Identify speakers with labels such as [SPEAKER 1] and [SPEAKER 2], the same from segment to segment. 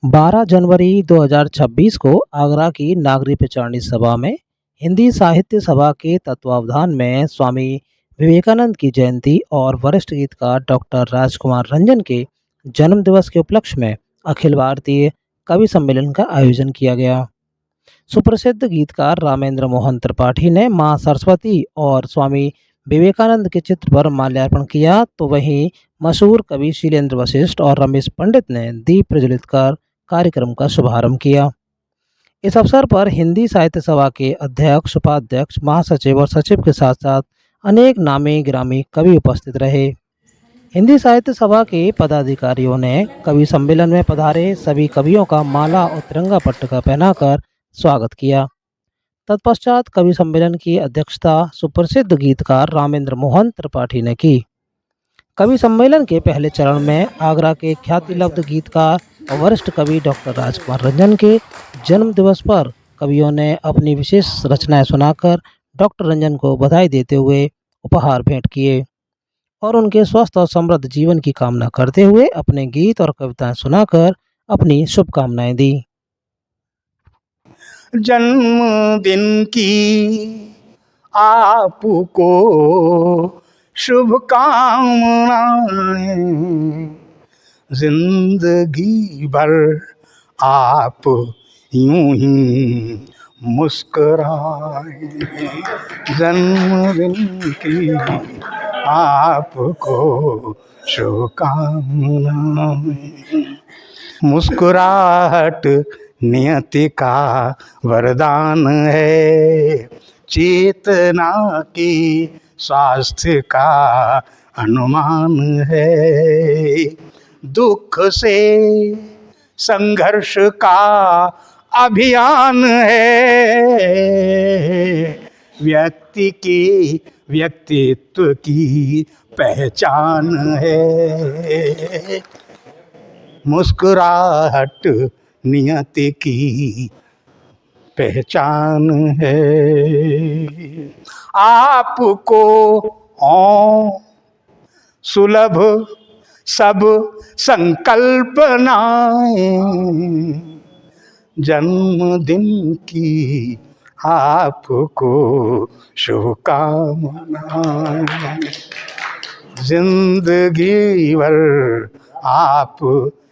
[SPEAKER 1] 12 जनवरी 2026 को आगरा की नागरी पिचारनी सभा में हिंदी साहित्य सभा के तत्वावधान में स्वामी विवेकानंद की जयंती और वरिष्ठ गीतकार डॉक्टर राजकुमार रंजन के जन्म दिवस के उपलक्ष्य में अखिल भारतीय कवि सम्मेलन का आयोजन किया गया। सुप्रसिद्ध गीतकार रामेंद्र मोहन त्रिपाठी ने मां सरस्वती और स्वामी विवेकानंद के चित्र पर माल्यार्पण किया, तो वहीं मशहूर कवि शीलेंद्र वशिष्ठ और रमेश पंडित ने दीप प्रज्वलित कर कार्यक्रम का शुभारंभ किया। इस अवसर पर हिंदी साहित्य सभा के अध्यक्ष, उपाध्यक्ष, महासचिव और सचिव के साथ साथ अनेक नामी गिरामी कवि उपस्थित रहे। हिंदी साहित्य सभा के पदाधिकारियों ने कवि सम्मेलन में पधारे सभी कवियों का माला और तिरंगा पट्टिका पहनाकर स्वागत किया। तत्पश्चात कवि सम्मेलन की अध्यक्षता सुप्रसिद्ध गीतकार रामेंद्र मोहन त्रिपाठी ने की। कवि सम्मेलन के पहले चरण में आगरा के ख्यातिलब्ध गीतकार और वरिष्ठ कवि डॉक्टर राजकुमार रंजन के जन्म दिवस पर कवियों ने अपनी विशेष रचनाएं सुनाकर डॉक्टर रंजन को बधाई देते हुए उपहार भेंट किए और उनके स्वस्थ और समृद्ध जीवन की कामना करते हुए अपने गीत और कविताएं सुनाकर अपनी शुभकामनाएं दी।
[SPEAKER 2] जन्मदिन की आपको शुभकामनाएं, जिंदगी भर आप यूं ही मुस्कुराएं। जन्मदिन की आपको शुभकामनाएं। मुस्कुराहट नियति का वरदान है, चेतना की स्वास्थ्य का अनुमान है। दुख से संघर्ष का अभियान है, व्यक्ति की व्यक्तित्व की पहचान है। मुस्कुराहट नियति की पहचान है। आपको सुलभ सब संकल्पनाएं, जन्मदिन की आपको शुभकामनाएं। जिंदगी भर आप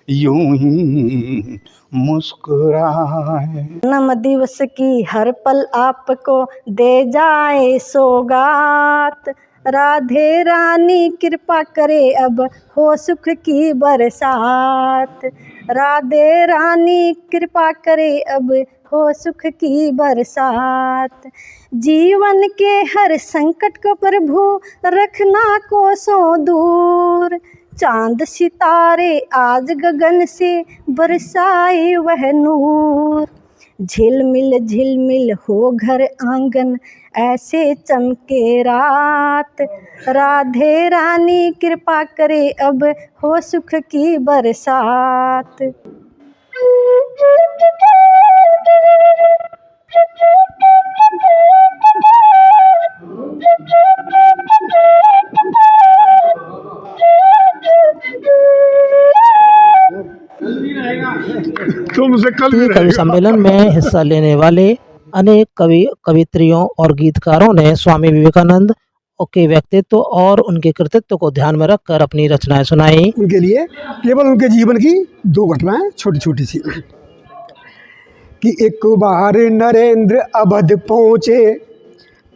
[SPEAKER 2] यूं ही मुस्कुराए।
[SPEAKER 3] जन्म दिवस की हर पल आपको दे जाए सौगात, राधे रानी कृपा करे अब हो सुख की बरसात। राधे रानी कृपा करे अब हो सुख की बरसात। जीवन के हर संकट को प्रभु रखना कोसों दूर, चांद सितारे आज गगन से बरसाए वह नूर। झिलमिल हो घर आंगन ऐसे चमके रात, राधे रानी कृपा करे अब हो सुख की बरसात।
[SPEAKER 1] कवि सम्मेलन में हिस्सा लेने वाले अनेक कवित्रियों और गीतकारों ने स्वामी विवेकानंद के व्यक्तित्व और उनके कृतित्व को ध्यान में रखकर अपनी रचनाएं सुनाई।
[SPEAKER 4] उनके लिए केवल उनके जीवन की दो घटनाएं छोटी छोटी सी कि एक बार नरेंद्र अवध पहुँचे,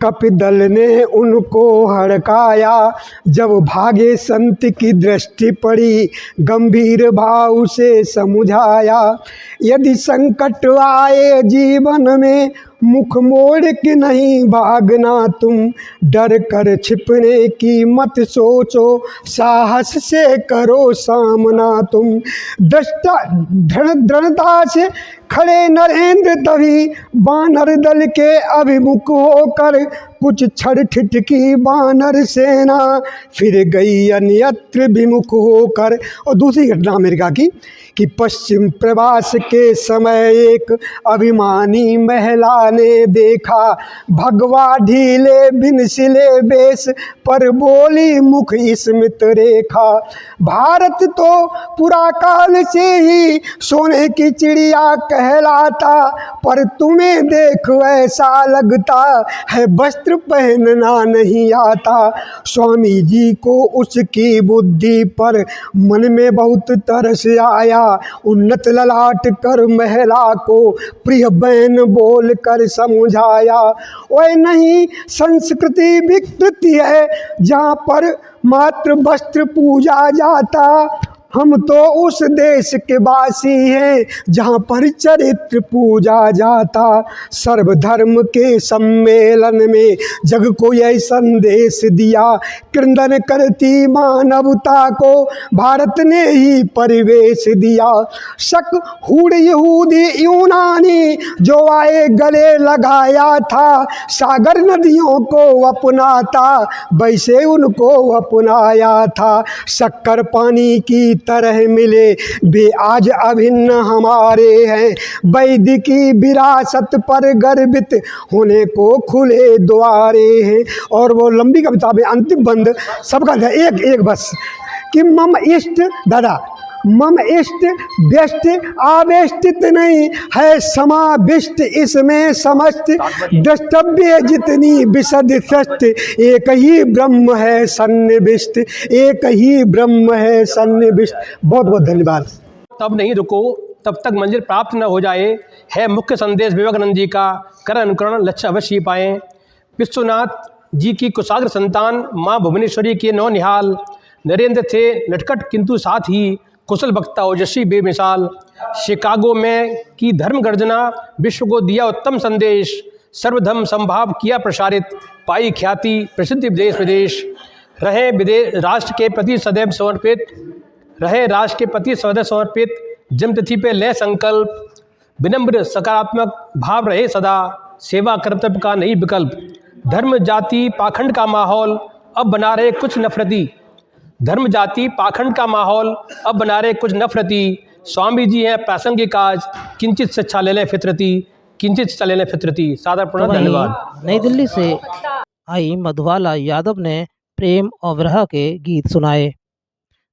[SPEAKER 4] कपिदल ने उनको हड़काया। जब भागे संत की दृष्टि पड़ी, गंभीर भाव से समझाया। यदि संकट आए जीवन में, मुख मोड़ के नहीं भागना तुम। डर कर छिपने की मत सोचो, साहस से करो सामना तुम। दृढ़ता से खड़े नरेंद्र तभी वानर दल के अभिमुख होकर कुछ क्षण ठिठकी बानर सेना, फिर गई अन्यत्र विमुख होकर। और दूसरी घटना अमेरिका की कि पश्चिम प्रवास के समय एक अभिमानी महिला ने देखा भगवा ढीले बिन सिले बेश पर बोली मुख स्मित रेखा। भारत तो पुरा काल से ही सोने की चिड़िया कहलाता, पर तुम्हें देख ऐसा लगता है वस्त्र पहनना नहीं आता। स्वामी जी को उसकी बुद्धि पर मन में बहुत तरस आया। उन्नत ललाट कर महिला को प्रिय बहन बोल कर समझाया। ओए नहीं, संस्कृति विकृति है जहाँ पर मात्र वस्त्र पूजा जाता। हम तो उस देश के वासी हैं जहाँ पर चरित्र पूजा जाता। सर्वधर्म के सम्मेलन में जग को यह संदेश दिया, क्रंदन करती मानवता को भारत ने ही परिवेश दिया। शक हूड़ यहूदी यूनानी जो आए गले लगाया था, सागर नदियों को अपनाता वैसे उनको अपनाया था। शक्कर पानी की तरह मिले वे आज अभिन्न हमारे हैं, वैदिकी विरासत पर गर्वित होने को खुले द्वारे हैं। और वो लंबी कविता में अंतिम बंद सबका एक एक बस कि मम इष्ट दादा मम इष्ट व्यष्ट आवेष्टित नहीं है समाविष्ट इसमें समस्त द्रष्टव्य जितनी विशद सृष्टि, एक ही ब्रह्म है सन्निविष्ट, एक ही ब्रह्म है सन्निविष्ट। बहुत बहुत धन्यवाद।
[SPEAKER 5] तब नहीं रुको तब तक मंजिल प्राप्त न हो जाए, है मुख्य संदेश विवेकानंद जी का। कर अनुकरण लक्ष्य अवश्य पाएँ। विश्वनाथ जी की कुशाग्र संतान माँ भुवनेश्वरी के नौनिहाल नरेंद्र थे नटखट किंतु साथ ही कुशल वक्ता ओजस्वी बेमिसाल। शिकागो में की धर्म गर्जना विश्व को दिया उत्तम संदेश, सर्वधर्म संभाव किया प्रसारित, पाई ख्याति प्रसिद्धि देश विदेश। रहे विदेश राष्ट्र के प्रति सदैव समर्पित, रहे राष्ट्र के प्रति सदैव समर्पित, जन्मतिथि पे ले संकल्प, विनम्र सकारात्मक भाव रहे सदा, सेवा कर्तव्य का नहीं विकल्प। धर्म जाति पाखंड का माहौल अब बना रहे कुछ नफरती, धर्म जाति पाखंड का माहौल अब बना रहे कुछ नफरती। स्वामी जी हैं प्रासंगिक आज, किंचित शिक्षा ले लें फितरती, किंचित शिक्षा ले लें फितरती। सादर
[SPEAKER 1] तो
[SPEAKER 5] प्रणव,
[SPEAKER 1] वहीं
[SPEAKER 5] धन्यवाद।
[SPEAKER 1] नई दिल्ली से आई मधुबाला यादव ने प्रेम और विरह के गीत सुनाए।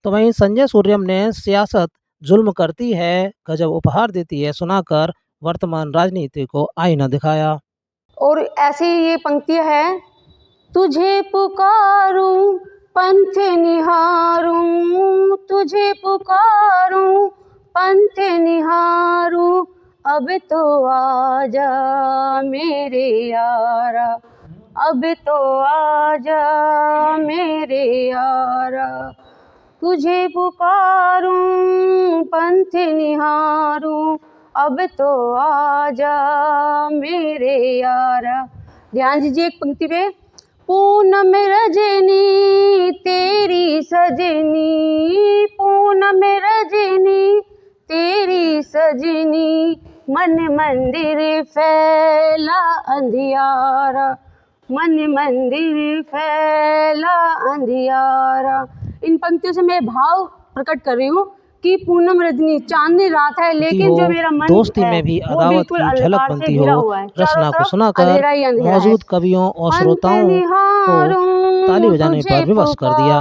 [SPEAKER 1] तो वहीं संजय सूर्यम ने सियासत जुल्म करती है गजब उपहार देती है सुनाकर वर्तमान राजनीति को आईना दिखाया।
[SPEAKER 6] और ऐसी ये पंक्तियाँ हैं, तुझे पुकारूं पंथ निहारूं, तुझे पुकारूं पंथ निहारूं, अब तो आजा मेरे यारा, अब तो आजा मेरे यारा। तुझे पुकारूं पंथ निहारूं, अब तो आजा मेरे यारा। ध्यान दीजिए एक पंक्ति पे, पूनम रजनी तेरी सजनी, पूनम रजनी तेरी सजनी, मन मंदिर फैला अंधियारा, मन मंदिर फैला अंधियारा। इन पंक्तियों से मैं भाव प्रकट कर रही हूँ कि पूनम रजनी चांदनी रात है, लेकिन जो मेरा मन
[SPEAKER 1] दोस्ती
[SPEAKER 6] है
[SPEAKER 1] में भी
[SPEAKER 6] वो
[SPEAKER 1] अदावत
[SPEAKER 6] बिल्कुल
[SPEAKER 1] की झलक
[SPEAKER 6] अंधकार
[SPEAKER 1] बनती
[SPEAKER 6] से घिरा
[SPEAKER 1] हो।
[SPEAKER 6] हुआ है।
[SPEAKER 1] रचना
[SPEAKER 6] चारों
[SPEAKER 1] को
[SPEAKER 6] तरफ
[SPEAKER 1] सुनाकर
[SPEAKER 6] अंधेरा ही अंधेरा है।
[SPEAKER 1] मौजूद कवियों और श्रोताओं को ताली बजाने पर विवश कर दिया।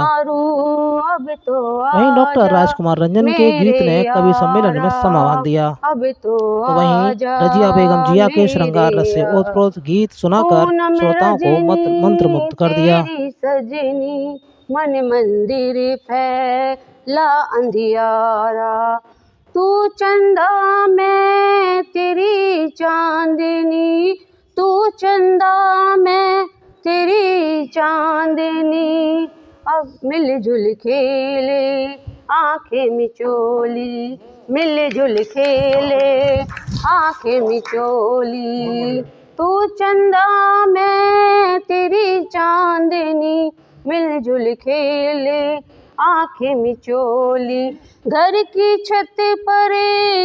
[SPEAKER 1] वहीं डॉक्टर राजकुमार रंजन के गीत ने कवि सम्मेलन में समा बांध दिया। तो वहीं रजिया बेगम जिया के श्रृंगार रस से ओतप्रोत गीत सुनाकर श्रोताओं को मंत्रमुग्ध कर दिया।
[SPEAKER 6] सजनी मन मंदिर फैला अंधियारा, तू चंदा मैं तेरी चांदनी, तू चंदा मैं तेरी चांदनी, अब मिलजुल खेले आंखें मिचोली, मिलजुल खेले आंखें मिचोली। तू चंदा मैं तेरी चांदनी, मिलजुल खेले आंखें मिचोली, घर की छत पर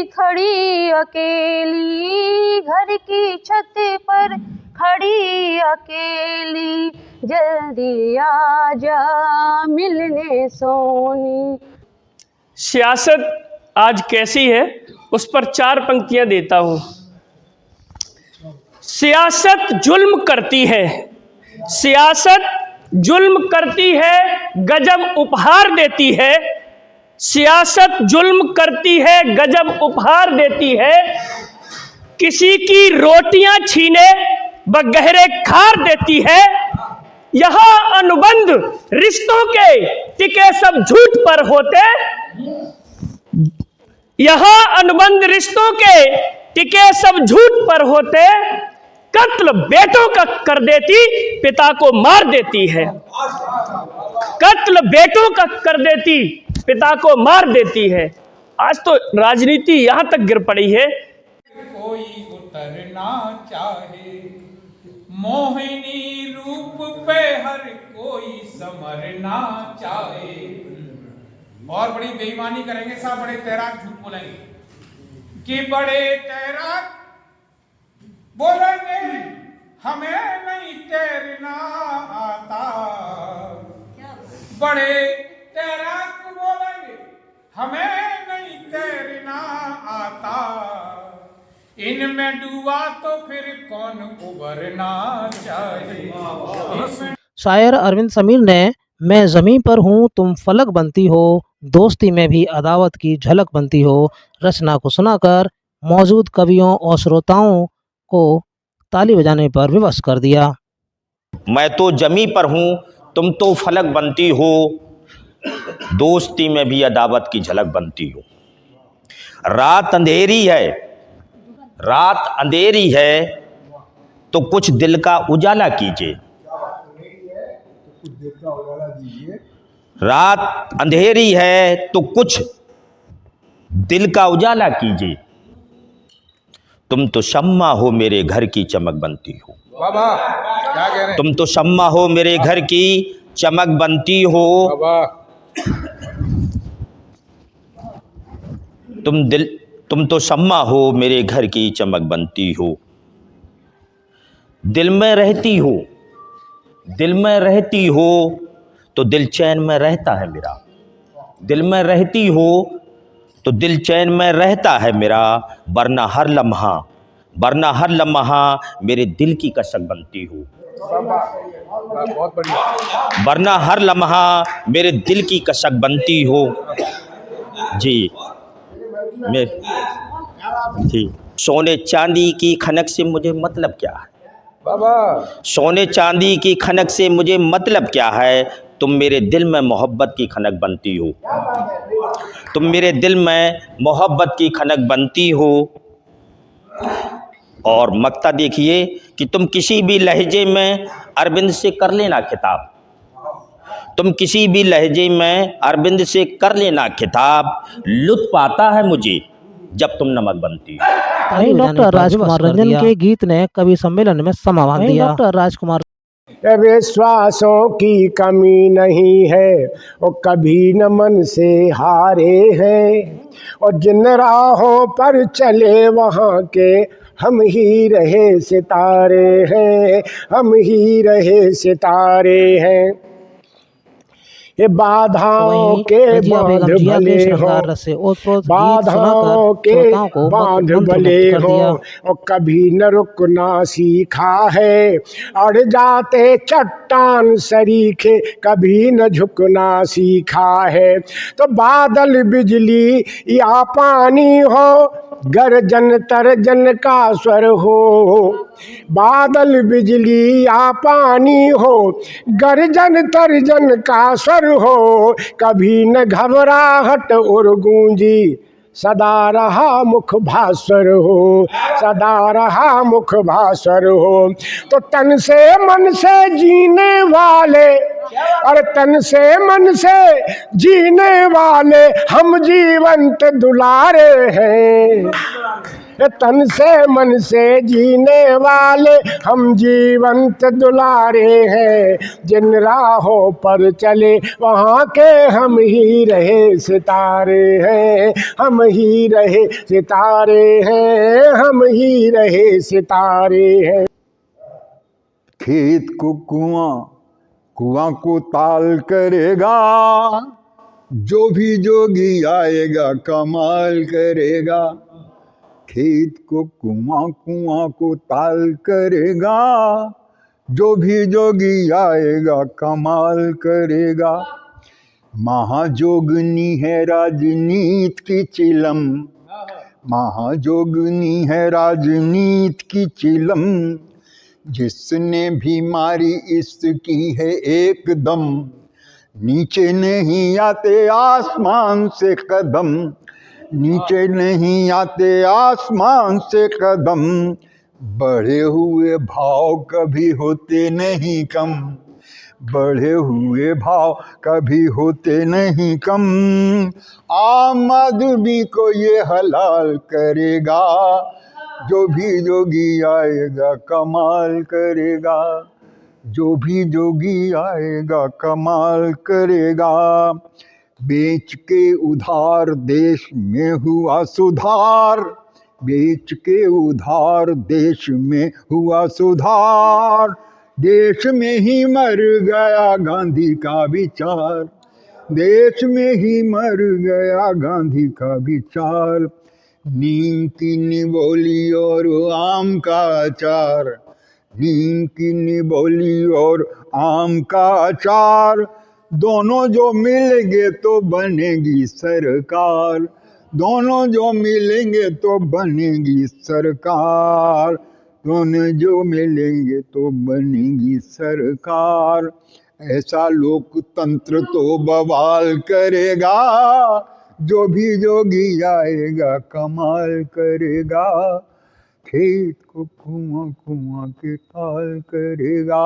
[SPEAKER 6] खड़ी अकेली, घर की छत पर खड़ी अकेली, जल्दी आजा मिलने सोनी।
[SPEAKER 7] सियासत आज कैसी है उस पर 4 पंक्तियां देता हूं। सियासत जुल्म करती है, सियासत जुल्म करती है, गजब उपहार देती है। सियासत जुल्म करती है, गजब उपहार देती है। किसी की रोटियां छीने व गहरे खार देती है। यहाँ अनुबंध रिश्तों के टिके सब झूठ पर होते, यहाँ अनुबंध रिश्तों के टिके सब झूठ पर होते। कत्ल बेटों का कर देती, पिता को मार देती है। कत्ल बेटों का कर देती, पिता को मार देती है। आज तो राजनीति यहां तक गिर पड़ी है।
[SPEAKER 8] कोई उतरना चाहे मोहिनी रूप पे, हर कोई समरना चाहे। और बड़ी बेईमानी करेंगे साहब, बड़े तैराक झूठ बोलेंगे कि बड़े तैराक बोलेंगे हमें नहीं तैरना आता। बड़े तैराक बोलेंगे हमें नहीं तैरना आता। इनमें डूबा तो फिर कौन उबरना चाहे।
[SPEAKER 1] शायर अरविंद समीर ने मैं ज़मीं पर हूँ तुम फलक बनती हो, दोस्ती में भी अदावत की झलक बनती हो, रचना को सुनाकर मौजूद कवियों और श्रोताओं को ताली बजाने पर विवश कर दिया।
[SPEAKER 9] मैं तो जमी पर हूँ तुम तो फलक बनती हो, दोस्ती में भी अदावत की झलक बनती हो। रात अंधेरी है, रात अंधेरी है तो कुछ दिल का उजाला कीजिए। रात अंधेरी है तो कुछ दिल का उजाला कीजिए। तुम तो शम्मा हो मेरे घर की चमक बनती हो।
[SPEAKER 8] बाबा क्या कह रहे हैं?
[SPEAKER 9] तुम तो शम्मा हो मेरे घर की चमक बनती हो। तुम तो शम्मा हो मेरे घर की चमक बनती हो। दिल में रहती हो, दिल में रहती हो तो दिल चैन में रहता है मेरा। दिल में रहती हो तो दिल चैन में रहता है मेरा, वरना हर लम्हा मेरे दिल की कसक बनती हो।
[SPEAKER 8] बहुत बढ़िया।
[SPEAKER 9] वरना हर लम्हा मेरे दिल की कसक बनती हो। जी सोने चांदी की खनक से मुझे मतलब क्या है
[SPEAKER 8] बाबा?
[SPEAKER 9] सोने चांदी की खनक से मुझे मतलब क्या है। तुम मेरे दिल में मोहब्बत की खनक बनती हो। तुम मेरे दिल में मोहब्बत की खनक बनती हो। और मक्ता देखिए कि तुम किसी भी लहजे में अरविंद से कर लेना खिताब। तुम किसी भी लहजे में अरविंद से कर लेना खिताब। लुत्फ आता है मुझे जब तुम नमक बनती हो।
[SPEAKER 1] डॉक्टर राजकुमार रंजन के गीत ने कवि सम्मेलन में समा बांध दिया। डॉक्टर राजकुमार
[SPEAKER 4] विश्वासों की कमी नहीं है और कभी न मन से हारे हैं, और जिन राहों पर चले वहाँ के हम ही रहे सितारे हैं, हम ही रहे सितारे हैं। ये बाधाओं के बांध भले हो, बाधाओं के बांध भले हो, और कभी न रुकना सीखा है। अड़ जाते चट्टान सरीखे कभी न झुकना सीखा है। तो बादल बिजली या पानी हो, गर्जन तर्जन का स्वर हो। बादल बिजली या पानी हो, गर्जन तर्जन का स्वर हो। कभी न घबराहट और गूंजी, सदा रहा मुख भास्वर हो, सदा रहा मुख भास्वर हो। तो तन से मन से जीने वाले, और तन से मन से जीने वाले हम जीवंत दुलारे हैं।
[SPEAKER 10] तन से मन से जीने वाले हम जीवंत दुलारे हैं। जिन राहों पर चले वहाँ के हम ही रहे सितारे हैं, हम ही रहे सितारे हैं, हम ही रहे सितारे हैं।
[SPEAKER 2] खेत को कुआं, कुआं को ताल करेगा, जो भी जोगी आएगा कमाल करेगा। खेत को कुआं, कुआं को ताल करेगा, जो भी जोगी आएगा कमाल करेगा। महाजोगनी है राजनीत की चिलम, महाजोगनी है राजनीत की चिलम, जिसने भी मारी इसकी है एकदम। नीचे नहीं आते आसमान से कदम, नीचे नहीं आते आसमान से कदम। बढ़े हुए भाव कभी होते नहीं कम, बढ़े हुए भाव कभी होते नहीं कम। आम आदमी को ये हलाल करेगा, जो भी जोगी आएगा कमाल करेगा, जो भी जोगी आएगा कमाल करेगा। बेच के उधार देश में हुआ सुधार, बेच के उधार देश में हुआ सुधार। देश में ही मर गया गांधी का विचार, देश में ही मर गया गांधी का विचार। नीम की निबोली और आम का अचार, नीम की निबोली और आम का अचार, दोनों जो मिलेंगे तो बनेगी सरकार, दोनों जो मिलेंगे तो बनेगी सरकार, दोनों जो मिलेंगे तो बनेगी सरकार। ऐसा लोकतंत्र तो बवाल करेगा, जो भी जोगी आएगा कमाल करेगा। खेत को कुआं, कुआं के ताल करेगा।